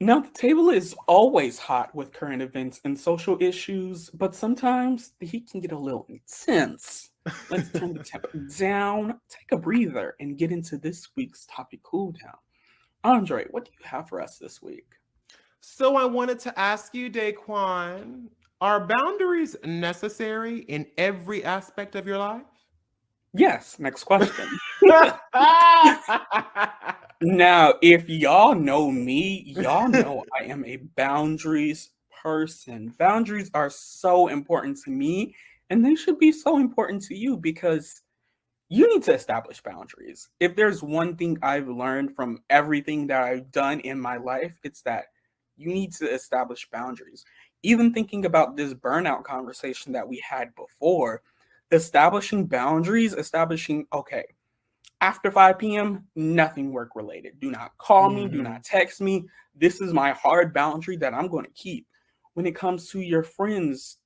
Now, the table is always hot with current events and social issues, but sometimes the heat can get a little intense. Let's turn the temp down, take a breather, and get into this week's topic cooldown. Andre, what do you have for us this week? So I wanted to ask you, Daquon, are boundaries necessary in every aspect of your life? Yes, next question. Now, if y'all know me, y'all know I am a boundaries person. Boundaries are so important to me, and they should be so important to you because you need to establish boundaries. If there's one thing I've learned from everything that I've done in my life, it's that you need to establish boundaries. Even thinking about this burnout conversation that we had before, establishing boundaries, establishing, okay, after 5 p.m., nothing work related. Do not call me, do Mhm. not text me. This is my hard boundary that I'm going to keep. When it comes to your friends,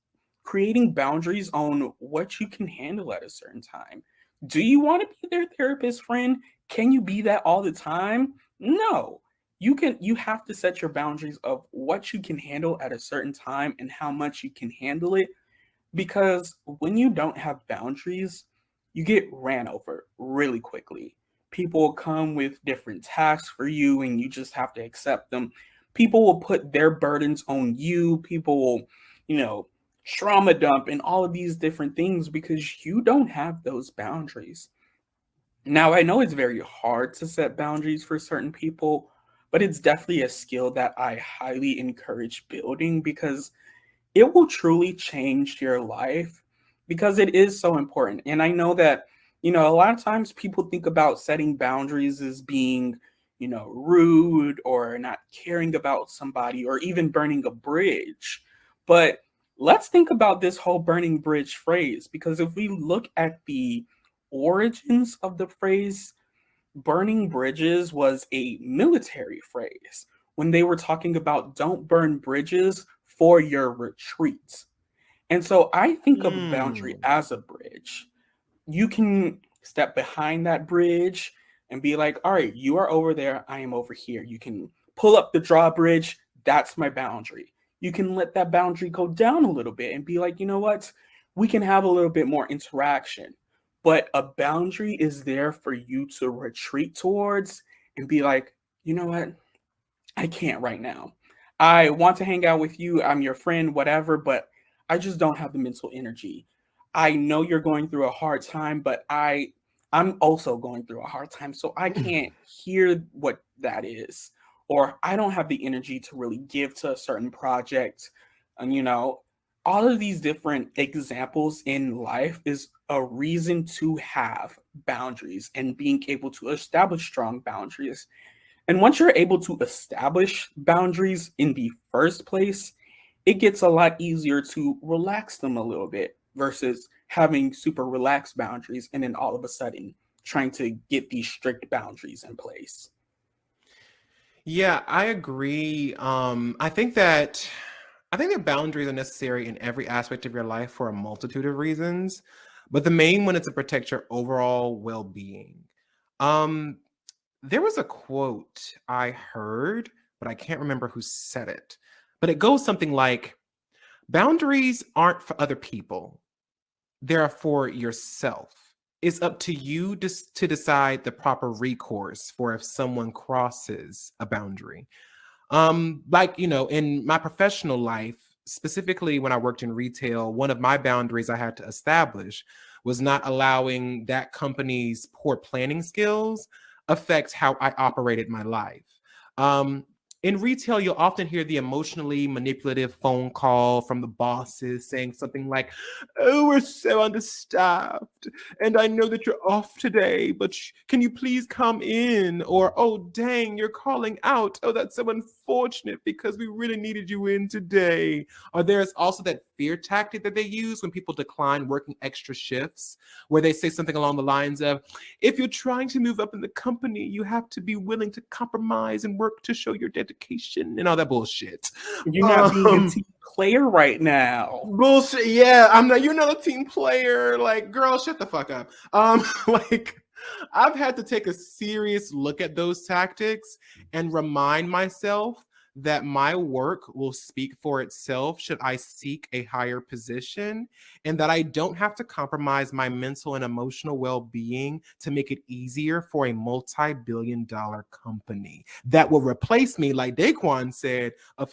creating boundaries on what you can handle at a certain time. Do you want to be their therapist friend? Can you be that all the time? No. You have to set your boundaries of what you can handle at a certain time and how much you can handle it, because when you don't have boundaries, you get ran over really quickly. People will come with different tasks for you and you just have to accept them. People will put their burdens on you. People will, you know, trauma dump and all of these different things because you don't have those boundaries. Now, I know it's very hard to set boundaries for certain people, but it's definitely a skill that I highly encourage building because it will truly change your life because it is so important. And I know that, a lot of times people think about setting boundaries as being, rude or not caring about somebody or even burning a bridge. But let's think about this whole burning bridge phrase, because if we look at the origins of the phrase, burning bridges was a military phrase when they were talking about don't burn bridges for your retreat. And so I think of a boundary Mm. as a bridge. You can step behind that bridge and be like, all right, you are over there, I am over here. You can pull up the drawbridge, that's my boundary. You can let that boundary go down a little bit and be like, you know what? We can have a little bit more interaction. But a boundary is there for you to retreat towards and be like, you know what? I can't right now. I want to hang out with you. I'm your friend, whatever, but I just don't have the mental energy. I know you're going through a hard time, but I'm also going through a hard time, so I can't hear what that is. Or I don't have the energy to really give to a certain project. And all of these different examples in life is a reason to have boundaries and being able to establish strong boundaries. And once you're able to establish boundaries in the first place, it gets a lot easier to relax them a little bit versus having super relaxed boundaries and then all of a sudden trying to get these strict boundaries in place. Yeah, I agree. I think that boundaries are necessary in every aspect of your life for a multitude of reasons, but the main one is to protect your overall well-being. Um, there was a quote I heard, but I can't remember who said it. But it goes something like, boundaries aren't for other people. They're for yourself. It's up to you to decide the proper recourse for if someone crosses a boundary. In my professional life, specifically when I worked in retail, one of my boundaries I had to establish was not allowing that company's poor planning skills affect how I operated my life. Um, in retail, you'll often hear the emotionally manipulative phone call from the bosses saying something like, "Oh, we're so understaffed. And I know that you're off today, but can you please come in?" Or, "Oh, dang, you're calling out. Oh, that's so unfortunate because we really needed you in today." Or there's also that fear tactic that they use when people decline working extra shifts, where they say something along the lines of, "If you're trying to move up in the company, you have to be willing to compromise and work to show your dedication," and all that bullshit. You're not being a Um, team player right now. Bullshit. Yeah, I'm not. You're not a team player. Like, girl, shut the fuck up. Like, I've had to take a serious look at those tactics and remind myself that my work will speak for itself should I seek a higher position, and that I don't have to compromise my mental and emotional well-being to make it easier for a multi-billion-dollar company that will replace me, like Daquon said a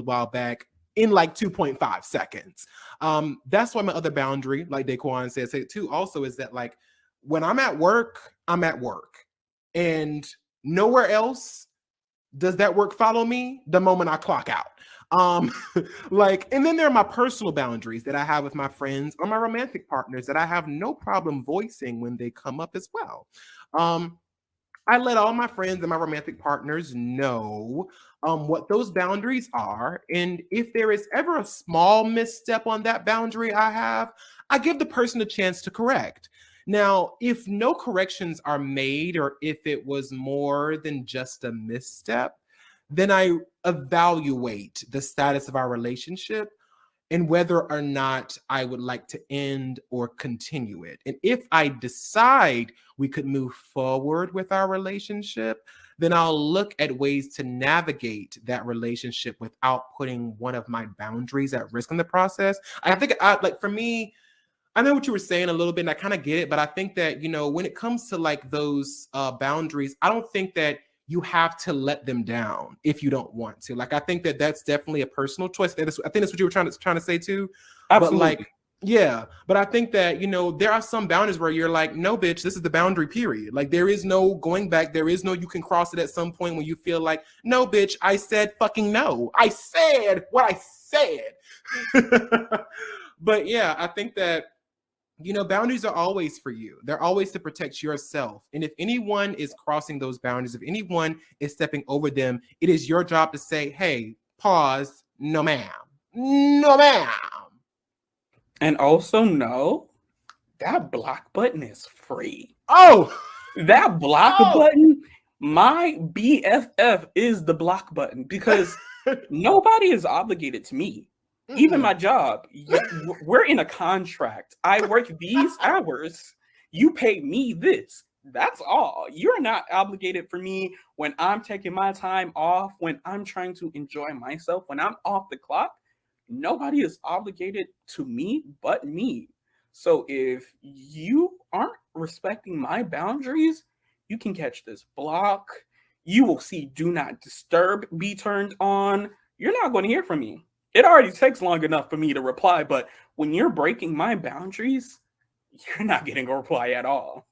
while back, in like 2.5 seconds. That's why my other boundary, like Daquon says it too, also is that like when I'm at work, I'm at work. And nowhere else does that work follow me the moment I clock out. And then there are my personal boundaries that I have with my friends or my romantic partners that I have no problem voicing when they come up as well. I let all my friends and my romantic partners know what those boundaries are. And if there is ever a small misstep on that boundary I have, I give the person a chance to correct. Now, if no corrections are made, or if it was more than just a misstep, then I evaluate the status of our relationship and whether or not I would like to end or continue it. And if I decide we could move forward with our relationship, then I'll look at ways to navigate that relationship without putting one of my boundaries at risk in the process. I think, for me, I know what you were saying a little bit, and I kind of get it, but I think that, when it comes to like those boundaries, I don't think that you have to let them down if you don't want to. Like, I think that that's definitely a personal choice. I think that's what you were trying to say too. Absolutely. But like, yeah, but I think that, there are some boundaries where you're like, no, bitch, this is the boundary, period. Like, there is no going back. There is no, you can cross it at some point when you feel like, no, bitch, I said fucking no. I said what I said. But yeah, I think that, boundaries are always for you. They're always to protect yourself. And if anyone is crossing those boundaries, if anyone is stepping over them, it is your job to say, hey, pause, no ma'am. No ma'am. And also know that block button is free. Oh, that block button, my BFF is the block button, because nobody is obligated to me. Even my job, we're in a contract. I work these hours. You pay me this. That's all. You're not obligated for me when I'm taking my time off, when I'm trying to enjoy myself, when I'm off the clock. Nobody is obligated to me but me. So if you aren't respecting my boundaries, you can catch this block. You will see do not disturb be turned on. You're not going to hear from me. It already takes long enough for me to reply, but when you're breaking my boundaries, you're not getting a reply at all.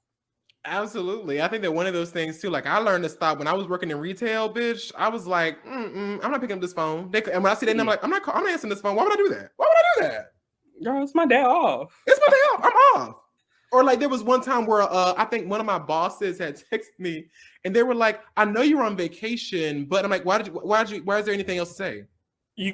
Absolutely. I think that one of those things too, like I learned to stop when I was working in retail, bitch. I was like, I'm not picking up this phone. And when I see that, I'm like, I'm not answering this phone. Why would I do that? Why would I do that? Girl, it's my day off. It's my day off. I'm off. Or like there was one time where I think one of my bosses had texted me and they were like, I know you're on vacation, but I'm like, why is there anything else to say?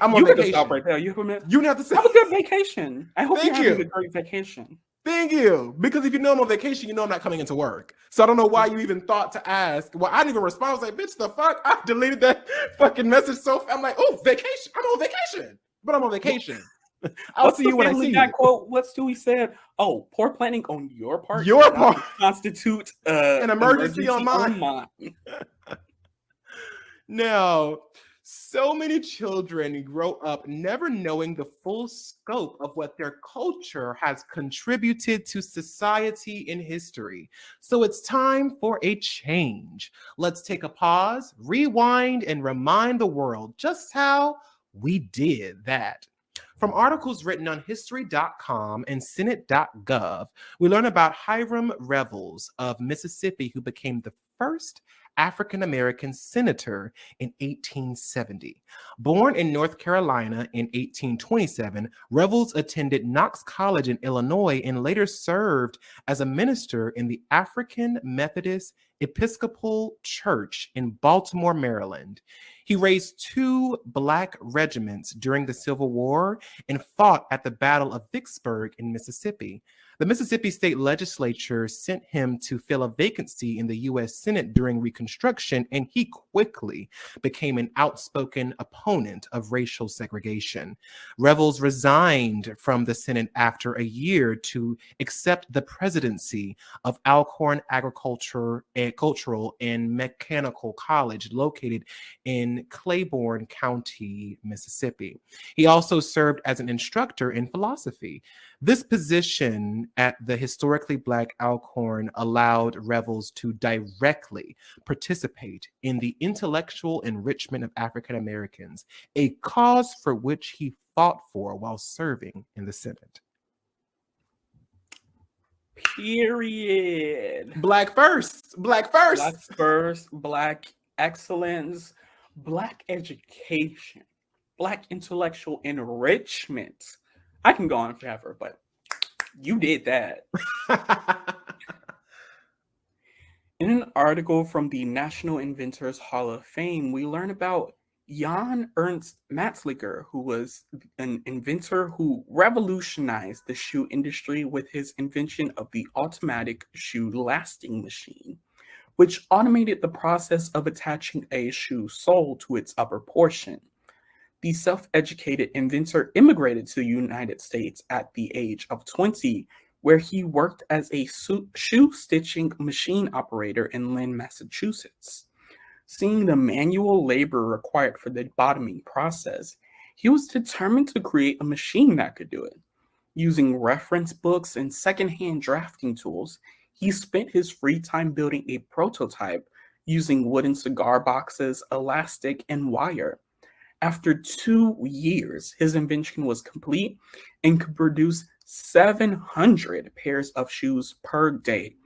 I'm on vacation. Stop right there. You didn't have to say. Have a good vacation. I hope you're having a great vacation. Thank you. Because if you know I'm on vacation, you know I'm not coming into work. So I don't know why you even thought to ask. Well, I didn't even respond. I was like, bitch, the fuck? I deleted that fucking message. So I'm like, oh, vacation. I'm on vacation. But I'm on vacation. I'll see you when I see you. Quote, what Stewie said? Oh, poor planning on your part. Your part constitute an emergency on mine. Now, so many children grow up never knowing the full scope of what their culture has contributed to society and history. So it's time for a change. Let's take a pause, rewind, and remind the world just how we did that. From articles written on history.com and senate.gov, we learn about Hiram Revels of Mississippi, who became the first African-American senator in 1870. Born in North Carolina in 1827, Revels attended Knox College in Illinois and later served as a minister in the African Methodist Episcopal Church in Baltimore, Maryland. He raised 2 Black regiments during the Civil War and fought at the Battle of Vicksburg in Mississippi. The Mississippi State Legislature sent him to fill a vacancy in the U.S. Senate during Reconstruction, and he quickly became an outspoken opponent of racial segregation. Revels resigned from the Senate after a year to accept the presidency of Alcorn Agricultural and Mechanical College, located in in Claiborne County, Mississippi. He also served as an instructor in philosophy. This position at the historically Black Alcorn allowed rebels to directly participate in the intellectual enrichment of African Americans, a cause for which he fought for while serving in the Senate. Period. Black first, Black Black first. first, Black excellence, Black education, Black intellectual enrichment. I can go on forever, but you did that. In an article from the National Inventors Hall of Fame, we learn about Jan Ernst Matzliger, who was an inventor who revolutionized the shoe industry with his invention of the automatic shoe lasting machine, which automated the process of attaching a shoe sole to its upper portion. The self-educated inventor immigrated to the United States at the age of 20, where he worked as a shoe stitching machine operator in Lynn, Massachusetts. Seeing the manual labor required for the bottoming process, he was determined to create a machine that could do it. Using reference books and secondhand drafting tools, he spent his free time building a prototype using wooden cigar boxes, elastic, and wire. After 2 years, his invention was complete and could produce 700 pairs of shoes per day,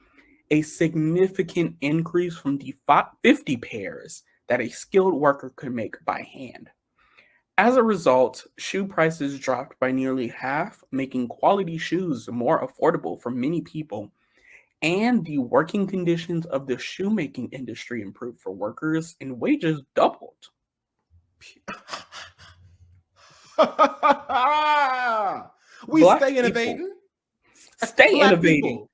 a significant increase from the 50 pairs that a skilled worker could make by hand. As a result, shoe prices dropped by nearly half, making quality shoes more affordable for many people, and the working conditions of the shoemaking industry improved for workers and wages doubled. We Black stay people innovating. stay Black innovating. people.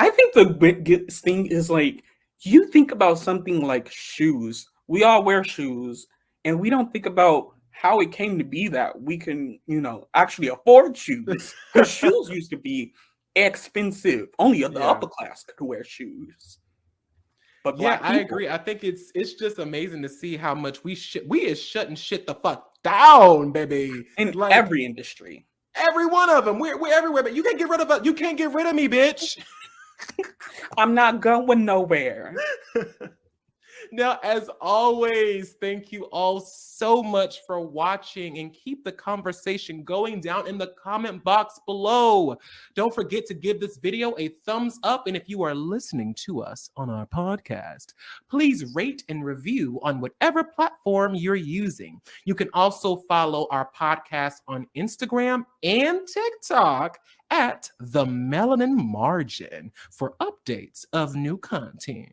I think the biggest thing is like you think about something like shoes. We all wear shoes, and we don't think about how it came to be that we can, actually afford shoes. Because shoes used to be expensive. Only the Yeah. upper class could wear shoes. But Yeah, Black I people, agree. I think it's just amazing to see how much we is shutting shit the fuck down, baby. in Like every industry. every one of them. We're everywhere, but you can't get rid of us. You can't get rid of me, bitch. I'm not going nowhere. Now, as always, thank you all so much for watching and keep the conversation going down in the comment box below. Don't forget to give this video a thumbs up. And if you are listening to us on our podcast, please rate and review on whatever platform you're using. You can also follow our podcast on Instagram and TikTok at the Melanin Margin for updates of new content.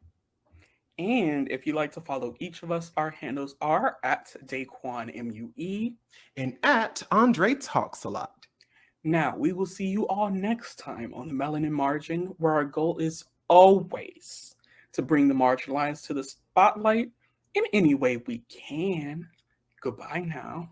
And if you'd like to follow each of us, our handles are at Daquon MUE. And at Andre Talks a Lot. Now, we will see you all next time on the Melanin Margin, where our goal is always to bring the marginalized to the spotlight in any way we can. Goodbye now.